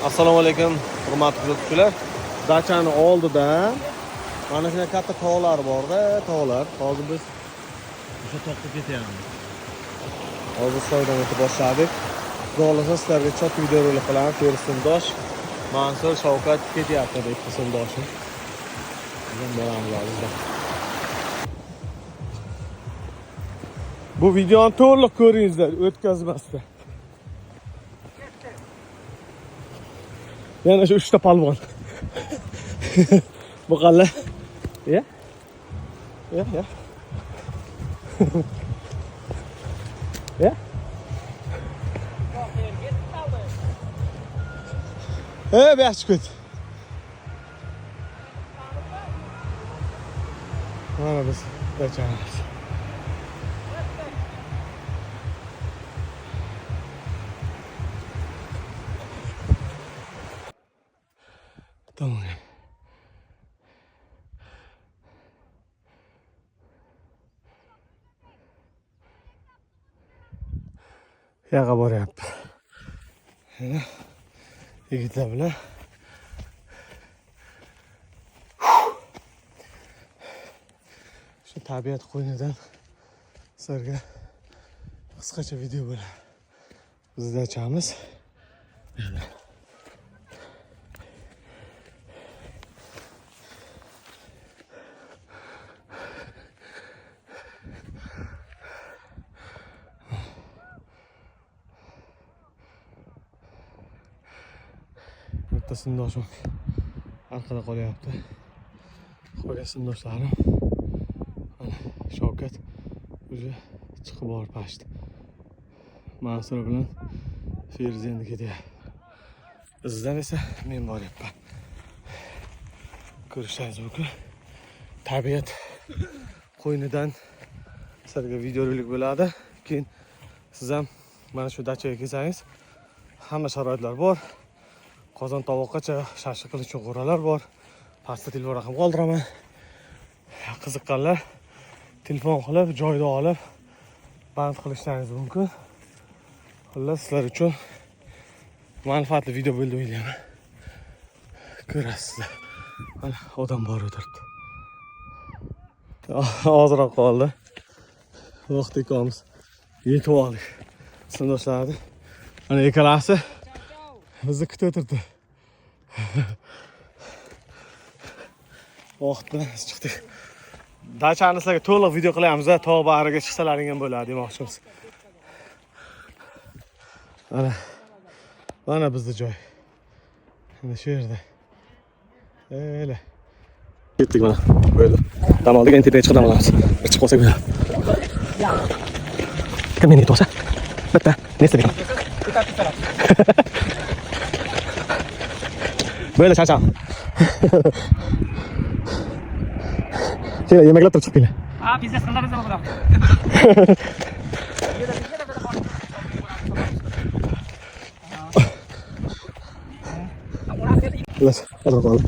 Assalomu alaykum, hurmatli kuzatuvchilar. Dachani oldida mana shunday katta tog'lar bor-da, tog'lar. Hozir biz o'sha toqqa ketyapmiz. Hozir soydan o'tib boshladik. Xudo sizlarga chot videorolik qilamiz. Fersindosh, Mansur, Shavkat ketyapti deb Fersindoshim. Bizdan boramiz hozir. Bu videoni to'liq ko'ringizlar, o'tkazmasdan. Yana shu 3 ta palvon. Bu qalla. Ya? Ya. Ya? Bu yaxshi ko't. Mana biz dachamiz. Tamam. Yaga boryapti. Yigitlar bilan shu tabiat qo'ynidan sizlarga qisqacha video bo'ladi. Biz dachamiz. Bitta sindoshim arkada qolyapti. Qolgan sindoshlarim Shavkat o'zi chiqib borib pashdi. Mansur bilan Feruz endi ketyapti. Bizdan esa men boryapman. Ko'rishingiz mumkin. Tabiat qo'ynidan sizlarga videorolik bo'ladi. Keyin siz ham mana shu dachaga kelsangiz hamma sharoitlar bor. Qozon tovoqqacha shashlik qilish uchun qo'ralar bor. Pastda telefon raqam qoldiraman. Qiziqqanlar telefon qilib, joyda olib band qilishlaringiz mumkin. Xullas sizlar uchun manfaatli video bo'ldi o'ylayman. Ko'rasizlar. Mana odam bor o'tiribdi. Ozroq qoldi. Vaqt ekanmiz. Yetib oldik. Sindoshlarni. Mana ikkalasi bizni kutib o'tirdi. Vaqt bilan chiqdik. Dachani sizlarga to'liq video qilamiz, tog' bag'riga chiqsalaring ham bo'ladi demoqchimiz. Mana bizning joy. Mana shu yerda. Elə. Ketdik mana. Böyle. Tamam oldu, en tepeye çıkıp olamiz. Bir chiqib olsak bo'ladi. Kim meni yetib olsa? Bitta. Neyse dedim. Böyle çarçam. Şöyle yemekler çıkıp yine. Biz de sınırlarız ama bırak. Biraz hadi bakalım.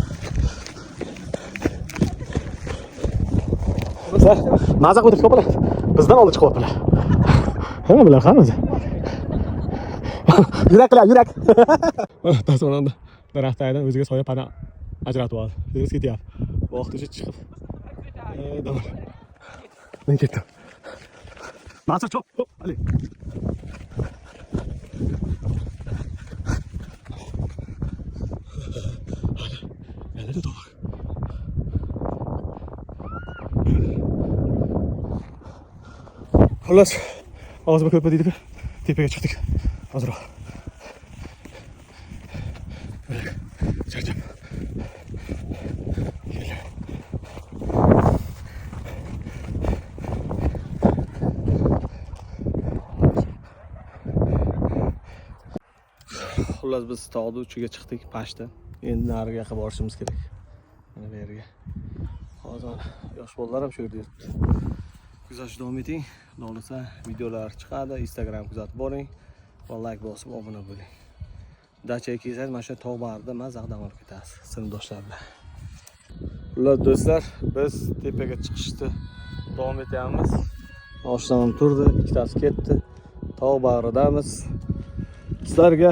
Sen mazak o'tirib qo'ylar. Bizdan olib chiqib qo'ylar. Hamma bilan qanday? Yurak. Mana tasonanda daraxtlardan o'ziga soya pana ajratib oldi. Feruz ketyapti. Vaqt o'sha chiqib. Davr. Men ketdim. Mansur chop. Ali. Nerede doğru? Xullas, ağzıma ko'p deydi. Tepeye chiqdik. Hozir. Charchab. Xullas biz tog'ni uchiga chiqdik, pashda. Endi nariga qilib borishimiz kerak. Mana bu yerga. Hozir yosh bolalar ham shu yerda yuribdi. Kuzatishni davom eting. Xohlasa videolar chiqadi, Instagram kuzatib boring va like bosib obuna bo'ling. Dachaga kelsangiz mana shu tog' bag'rida mazaqdan olib ketasiz sinfdoshlar bilan. Xullas do'stlar, biz tepaga chiqishni davom etyapmiz. Oshnam turdi, ikkitasi ketdi. Tog' bag'ridamiz. Sizlarga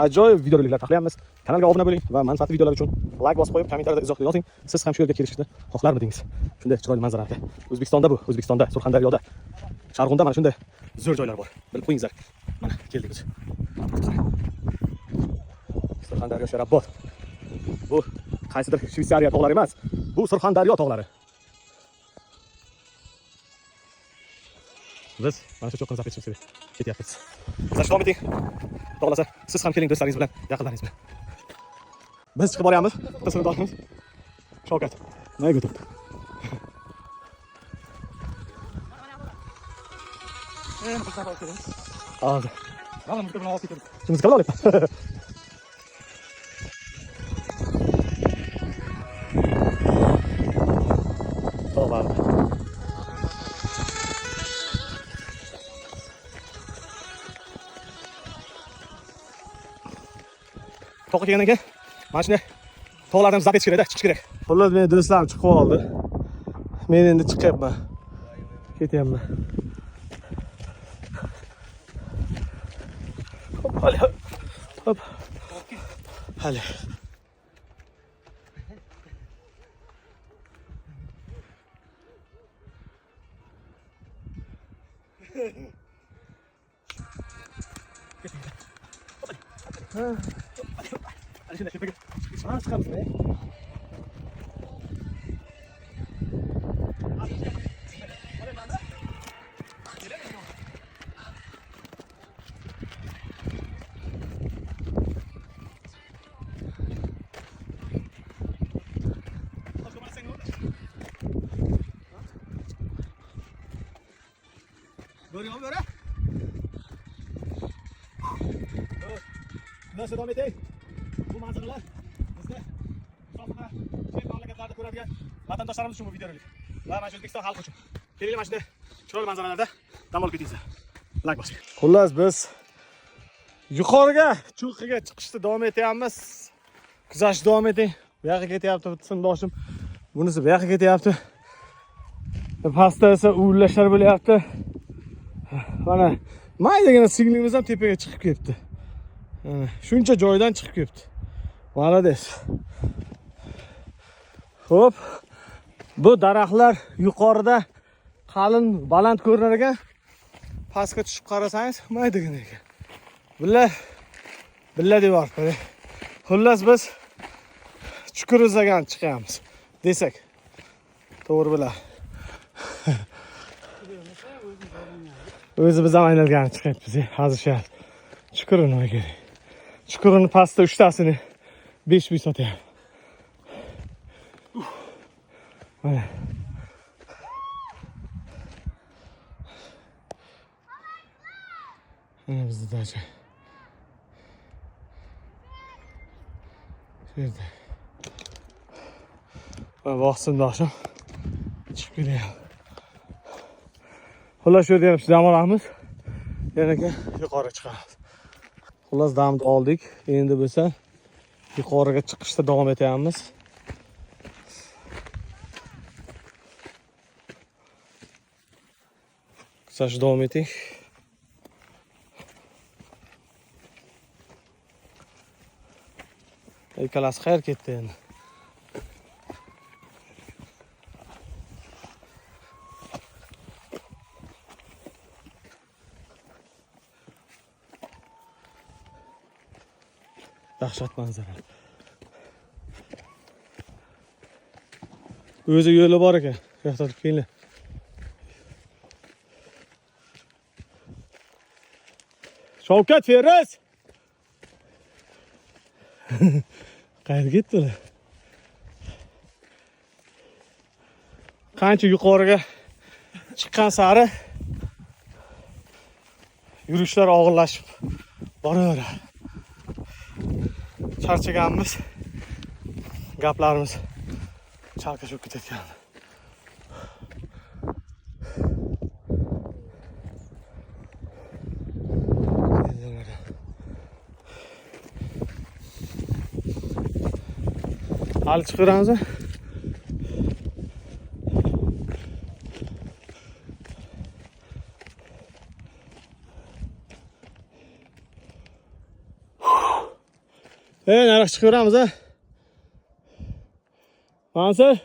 ajoyib videoroliklar taqlayapmiz. Kanalga obuna bo'ling va manfaatli videolar uchun like bosib qo'yib, kommentariyada izoh yozing. Siz ham shu yerga kelishni xohlarmidingiz? Shunday chiroyli manzarada. O'zbekistonda bu, O'zbekistonda, Surxondaryoda, Sharg'unda mana shunday zo'r joylar bor. Bilib qo'yingizlar. Mana keldik biz. Surxondaryo Sharobod. Bu qaysidir Shveysariya tog'lari emas. Bu Surxondaryo tog'lari. Biz mana shu cho'qqini zapisimiz ketyapmiz. Sizlar davom eting. Xohlasa siz ham keling do'stlaringiz bilan, yaqinlaringiz bilan. Biz chiqib boryapmiz. Tasavvurlarimiz. Shavkat. Nega turibdi? Hadi. Şimdi kalın alayım. Tamam. To'g'ri kelgandan keyin mana shunday tog'lardan zap etish kerak-da, chiqish kerak. Xullas, meni do'stlarim chiqib oldi. Men endi chiqyapman. Ketyapman. Hadi. Hop. Hadi. Hadi şimdi şöyle bana çıkalım be. Görüyor musun böyle? Nasıl devam edeyim? Bu manzaralar bizde uzoqda chet mamlakatlarda ko'radigan vatandoshlarimiz uchun bu videorolik. Va mana shu O'zbekiston xalqi uchun. Kelinglar mana shunday chiroyli manzaralarda dam olib ketingizlar. Like bosing. Xullas biz yuqoriga, cho'qqiga chiqishda davom etyapmiz. Kuzatishda davom eting. Bu yoqqa ketyapti, sindoshim. Bunisi bu yoqqa ketyapti. Pastda esa uvlashlar bo'lyapti. Mana maydagina singlimiz ham tepaga chiqib ketdi. Shuncha joydan chiqib ketdi. Молодец. Xo'p. Bu daraxtlar yuqorida qalin, baland ko'rinar ekan. Pastga tushib qarasangiz, maydagina ekan. Billa devordi. Xullas biz chuqur izlagan chiqamiz. Desak. To'g'ri bilan. O'zi biz ham aylangan chiqyapmiz. Hozir chuqur nima kerak? Chuqurni pastda 3 tasini 5 ming sotyapti. Mana. Mana bizning dacha. Yerda. Mana vaqtsindoshim chiqib kelyapti. Xullas shu yerda ham dam olamiz. Yana yuqoriga chiqamiz. Xullas damni oldik. Endi bo'lsa yuqoriga chiqishda davom etyapmiz. Kuzatishda davom eting. Ikkalasi qayerga ketdi endi? Dahshat manzara. O'zi yo'li bor ekan. Yo'qda kelinglar. Shavkat Feruz. Qayerga ketdilar? Qancha yuqoriga chiqqan sari yurishlar og'irlashib boraveradi. Charchaganmiz. Gaplarimiz chalkashib ketayotgan. Hali chiqaramiz. Nariq chiqaveramiz ha. Mansur.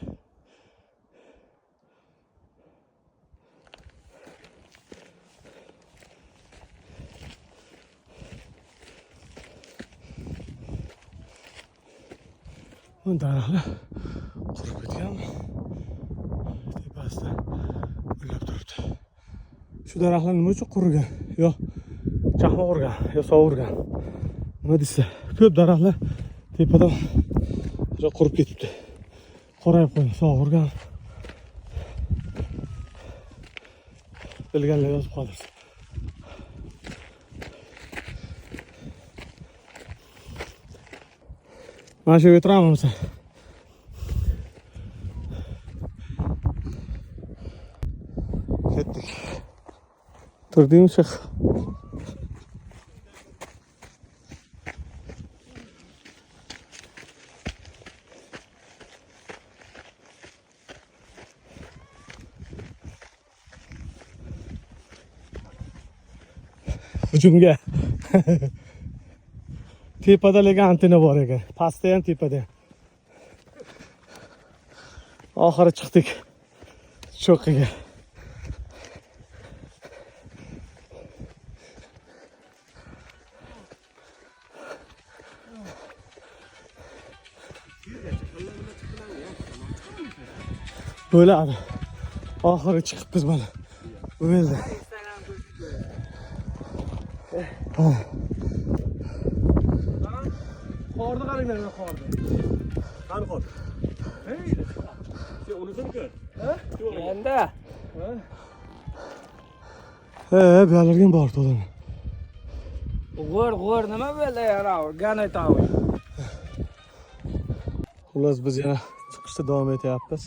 Daraxtlar qurib ketganmi? Tepasida gullab turibdi. Shu daraxtlar nima uchun qurigan? Yo chaqmoq urgan, yo sovurgan. Nima deysiz? Ko'p daraxtlar tepadan qurib ketibdi. Qorayib qo'ygan, sovurgan. Bilganlar yozib qoldirsin. Mana shu o'tiramiz. Ketdik. Turdingmi chiq? Hujumga. Tepada lekin antena bor ekan. Pastda ham tepada. Oxiri chiqdik. Cho'qqiga. Bo'ladi. Oxiri chiqibmiz mana. Bo'ldi. Qorni qaranglar, qorni. Qani qor. Hey. Sen unisini ko'r. Ha? Endi. Bu yerlarga ham bor to'g'ri. G'o'r nima bo'ldi yana? Gana aytamiz. Xullas biz yana chiqishda davom etyapmiz.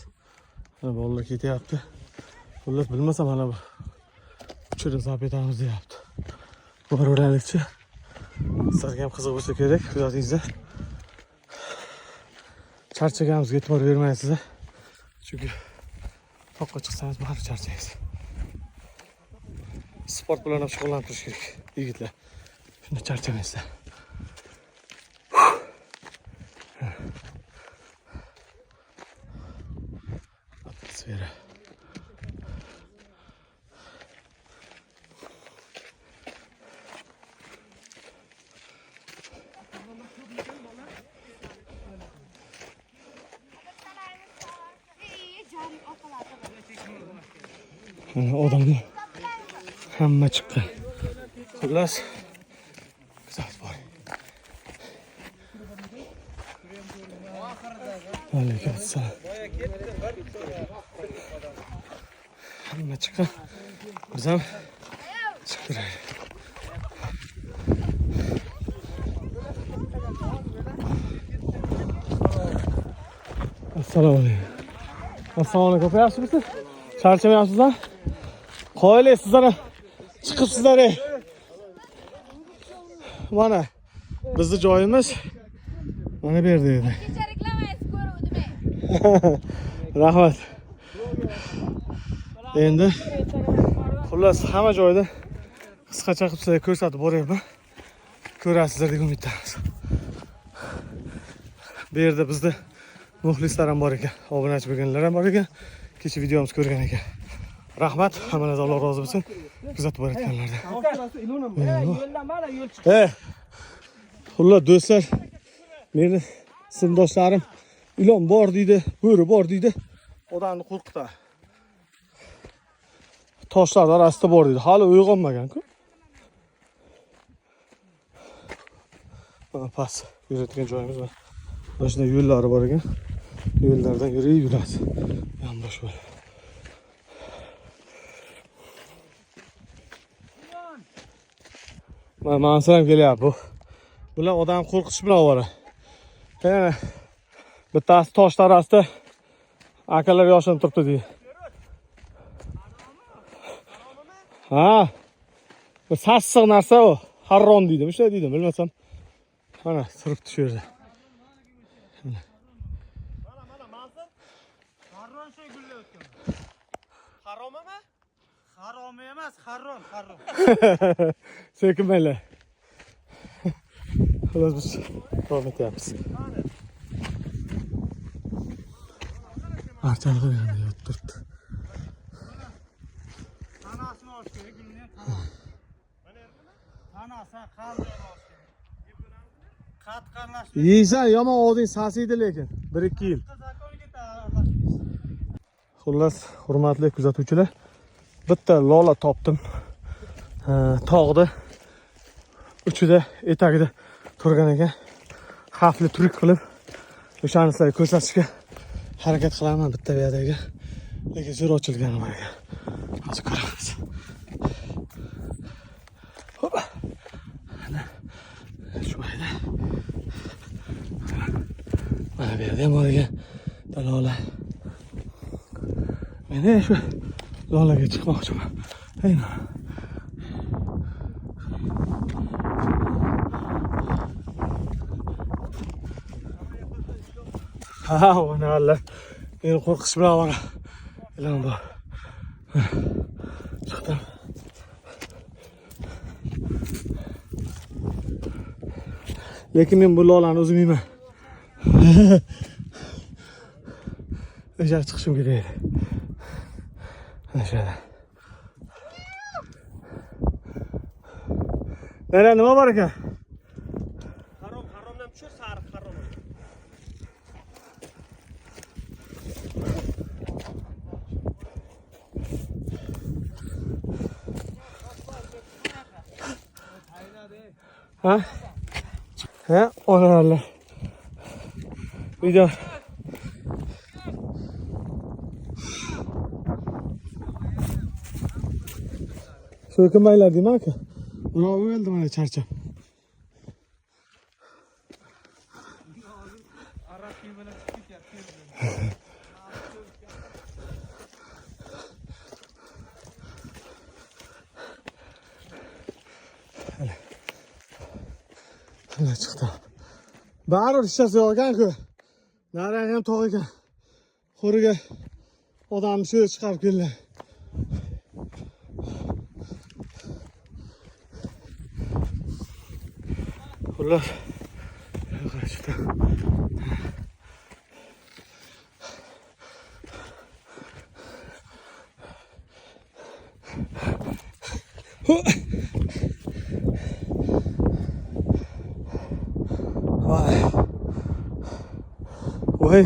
Mana bolalar ketyapti. Xullas bilmasam mana bu uchida zap etamiz deyapti. Boraveraylikchi. Sizlarga ham qiziq bo'lsa kerak, kuzatingizlar. Charchaganmiz, e'tibor bermaysiz. Chunki toqqa chiqsangiz baribir charchaysiz. Sport bilan ham shug'ullantirish kerak, yigitlar. Shunda charchamaysizlar. Atmosfera. Odamlar hamma chiqqan. Xullas kuzatib boring. Alaykum assalom. Hamma chiqqan. Biz ham chiqib turaylik. Assalomu alaykum. Assalomu alaykum. Yaxshimisiz? Charchamayapsizlar? Qo'yinglar sizlar chiqibsizlar. Mana bizni joyimiz mana bu yerda edi. Rahmat. Endi xullas hamma joyda qisqacha qilib sizlarga ko'rsatib boryapman. Ko'rasizlar deb umiddamiz. Bu yerda bizda muxlislar ham bor ekan, obunachi bo'lganlar ham bor ekan. Kecha videomiz ko'rgan ekan. Rahmat, hammangiz Alloh rozi bo'lsin. Kuzatib borayotganlardan. Xullas do'stlar, meni sinfdoshlarim ilon bor deydi, bo'ri bor deydi. Odamni qo'rqitadi. Toshlar orasida bor deydi. Hali uyg'onmagan-ku. Mana pas yuradigan joyimiz bor. Mana shunday yo'llari bor ekan. Yo'llardan yurasiz. Yonbosh bo'ladi. Mansur ham kelyapti. Bular odam qo'rqitish bilan ovora. Yana bittasi toshlar orasida akalar yoshinib turibdi deydi. Ha. Bu sassiq narsa u. Harron deydi. Shunday deydi, bilmasam. Mana turibdi shu yerda. Mana Mansur. Harron shay gullayotgan. Haromimi? Haromi emas, harron. Sekinmaylar. Xullas biz davom etyapmiz. Archani yana yotib turibdi. Tanasini olish kerak, gulni. Tanasi qalin olish kerak. Qatqarlash. Yeysan, yomon olding sasiydi lekin 1-2 yil. Xullas, hurmatli kuzatuvchilar, bitta lola topdim. Tog'da uchida etagida turgan ekan. Xavfli turk qilib o'shani sizlarga ko'rsatishga harakat qilaman bitta bu yerdagi. Lekin zo'r ochilgan bor ekan. Hozir ko'ramiz. Hop. Ana shu yerda. Mana bu yerda ham bor ekan. Lola. Men shu lolaga chiqmoqchiman. Aynan. Ha, ona Allah. Men qo'rqish bilan bora. Ilon bor. Chiqdim. Lekin men bu lolani o'zim yeyman. O'sha chiqishim kerak. Ana shu yerda. Nera nima bor ekan? Haromdan tushar, sariq harom. Ha? Ha? Ona Allah. Video. So'kinmaylar deyman aka. Birov o'ldi mana charchab. Hala chiqdi. Baribir ishchasi yo'q ekan-ku. Narang ham tog' ekan. Qo'riga odamni shu yerga chiqarib keldilar. Xullas, chiqdi. Voy.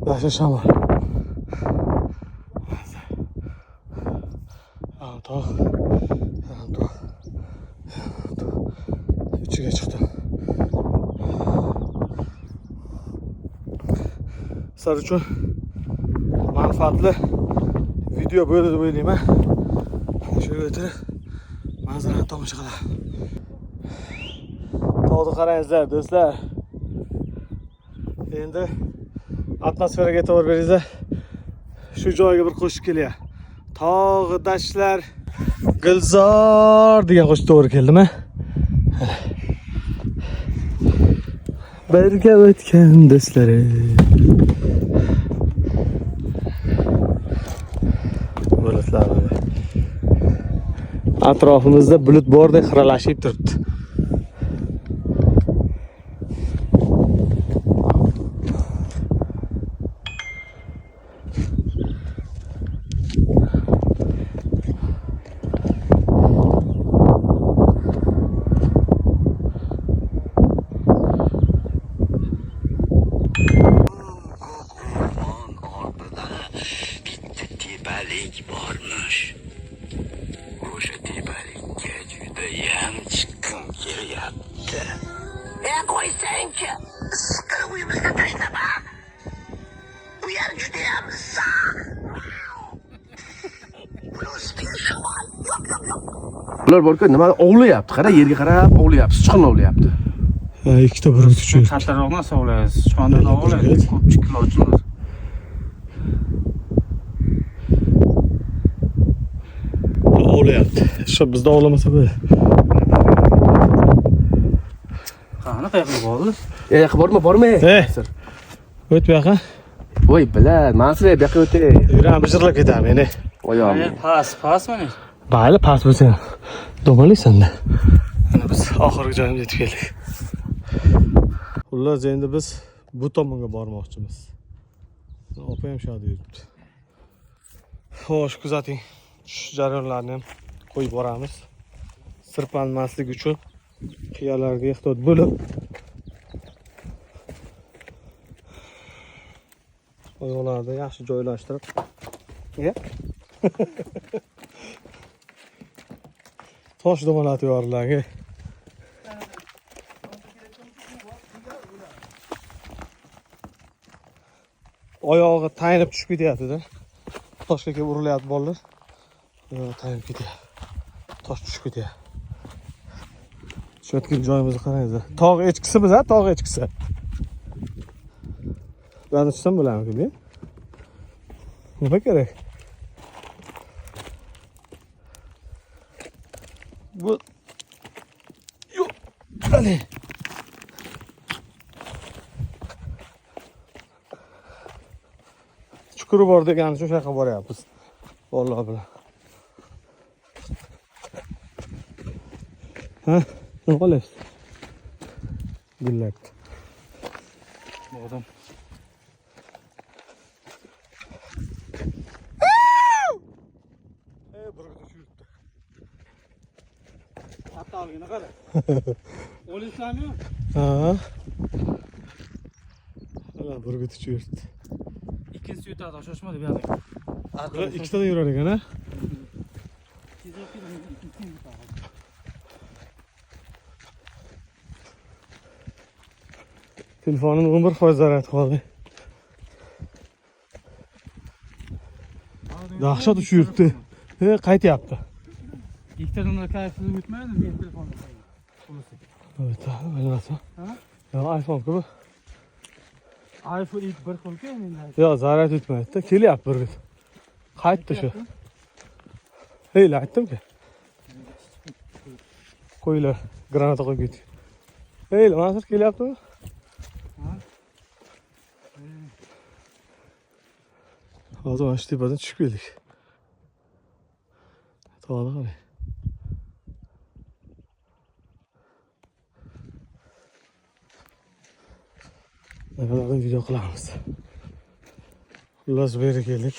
Nasıl şamar. Tamam. Üçüge çıktım. Sizlar uchun manfaatli video bo'ldi deb o'ylayman. Shu yerda manzarani tomosha qilaman. Tog'ni qarangizlar do'stlar. Endi atmosferaga e'tibor beringizlar. Shu joyga bir qo'shiq kelyapti. Tog'i dashtlar Gulzor degan qo'shiq to'g'ri keldimi? Birga o'tgan do'stlarim. Bulutlar. Atrofimizda bulut bordek xiralashib turibdi. Bormuş. O'sha tepalikka judayam chiqqim kelyapti. Qo'ysang-chi, siqilib uyimizga tashlama. Bu yer judayam issiq. Ular borku nima ovlayapti? Qara, yerga qarab ovlayapti, sichqon ovlayapti. Ha, ikkita burgut uchun. Qattiqroqdan ovlaysiz. Sichqondan ovlaysiz. Ko'p chiqlovchilar. Ovlayapti. Shu bizda ovlamasa bo'ladi. Qani qayerga bo'ldi? Borma. O't bu yoqqa. Voy, bilad, men sizga bu yoqqa o'tay. Yuram bijirlab ketaman meni. Oyog'im. Pas mana. Bayli pas bo'lsa. Do'malaysan-da. Mana biz oxirgi joyimizga yetib keldik. Xullas, endi biz bu tomonga bormoqchimiz. Opa ham shu yerda yuribdi. Xo'sh, kuzating. Shu jarayonlarni ham qo'yib boramiz. Sirpanmaslik uchun qiyalarga ehtiyot bo'lib oyoqlarni yaxshi joylashtirib. Tosh domalatib yuboriladi. Oyog'i tayinib tushib ketyapti-da. Toshga kelib urilyapti bolalar. Oyog'i tayinib ketyapti. Tosh tushib ketyapti. Tushayotgan joyimizni qaranglar. Tog' echkisimiz, tog' echkisi. Bu yerda tushsam bo'ladimi? Nima kerak? Bu yo'q. Qani. Chukuri bor degani shu yoqqa boryapmiz. Vallahi bilan. Ha? Nima qilyapsiz? Gullayapti. Bu odam Hatalığına kadar. Olisami? Ha. Hala burgut uçuyordu. İkinci yutada şaşmadı bir adam. Burada ikisi de yurar ekan ha. Telefonum 11% zarar qoldi. Dahshat uçuyapti. Qaytyapti. İktidarımda kayıtsız bitmedi mi? Benim telefonum. Evet, bilmasam. Ha? Ya iPhone ku bu. iPhone ilk bir qo'l kelmadi. Yo, zarar etmayapti. Kelyapti bir. Qaytdi shu. Heyla aytdim-ku. Qo'ylar, granata qo'yib ketdi. Heyla, mana shu kelyaptimi? Hozir mana shu tepadan tushib keldik. To'g'ri qarang. Naqadar video qilamiz. Xullas bu yerga keldik.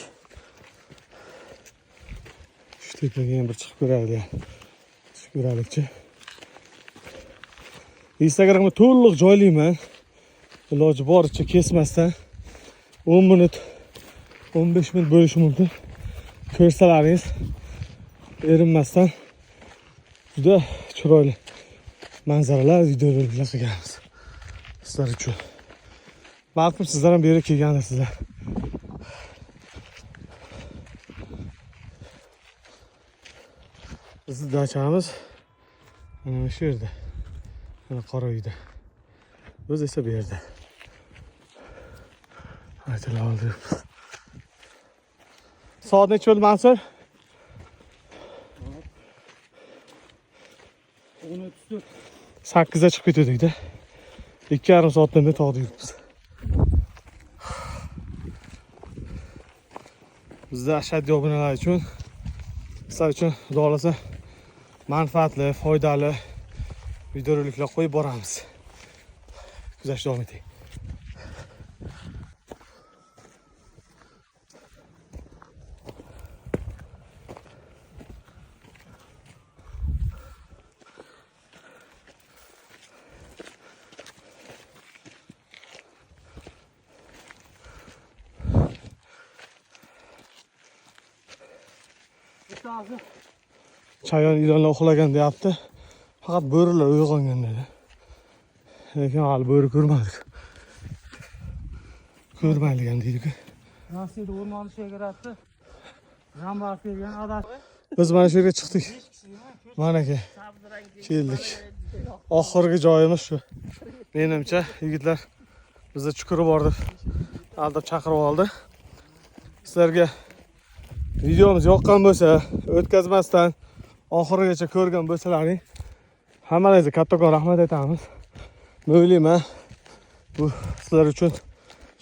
Shu tepaga ham bir chiqib ko'raylik. Chiqib ko'raylikchi. Instagramga to'liq joylayman. Iloji boricha kesmasdan 10 minut 15 minut bo'lishi mumkin. Ko'rsalaringiz erinmasdan juda chiroyli manzaralar, videolar qilganmiz. Sizlar uchun. Balkim sizlar ham bu yerga kelgandirsizlar. Bizni dachamiz mana shu yerda. Mana qora uyda. Biz esa bu yerda. Aytib oldik. Soat necha bo'ldi, Mansur? 10:34. 8 ga chiqib ketdik-da. 2,5 soatdan beri tog'da yuribmiz. Bizda ashaddiy obunalar uchun, sizlar uchun xudo xolasa manfaatli, foydali videoroliklar qo'yib boramiz. Kuzatishda davom eting. Chayon ilonlar uxlagan deyapti. Faqat bo'rilar uyg'ongan dedi. Lekin hali bo'ri ko'rmadik. Ko'rmaydigan deydi-ku. Nasıl o'rmonni chegarasi? Jambar kelgan adasi. Biz mana shu yerga chiqdik. Mana aka. Keldik. Oxirgi joyimiz shu. Menimcha yigitlar bizni chukuri bor deb aldab chaqirib oldi. Sizlarga videomiz yoqqan bo'lsa, o'tkazmasdan oxirigacha ko'rgan bo'lsalaring, hammangizga kattakon rahmat aytamiz. O'ylayman, bu sizlar uchun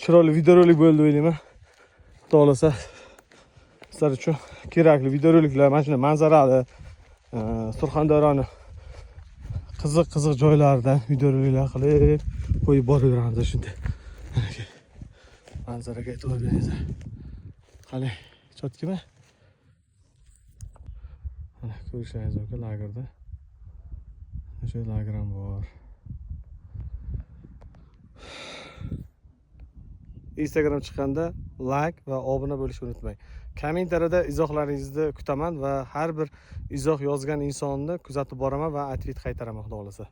chiroyli videorolik bo'ldi o'ylayman. Xudo xolasa sizlar uchun kerakli videoroliklar, mana shunday manzarali Surxondaryoni qiziq joylardan videoroliklar qilib qo'yib boraveramiz shunday. Mana manzaraga e'tibor beringlar. Qalay, chotkimi? Mana ko'rishingiz mumkin lagerda. O'sha lager ham bor. Instagram chiqqanda like va obuna bo'lishni unutmang. Kommentariyada izohlaringizni kutaman va har bir izoh yozgan insonni kuzatib boraman va tweet qaytaraman, xudo xolasa.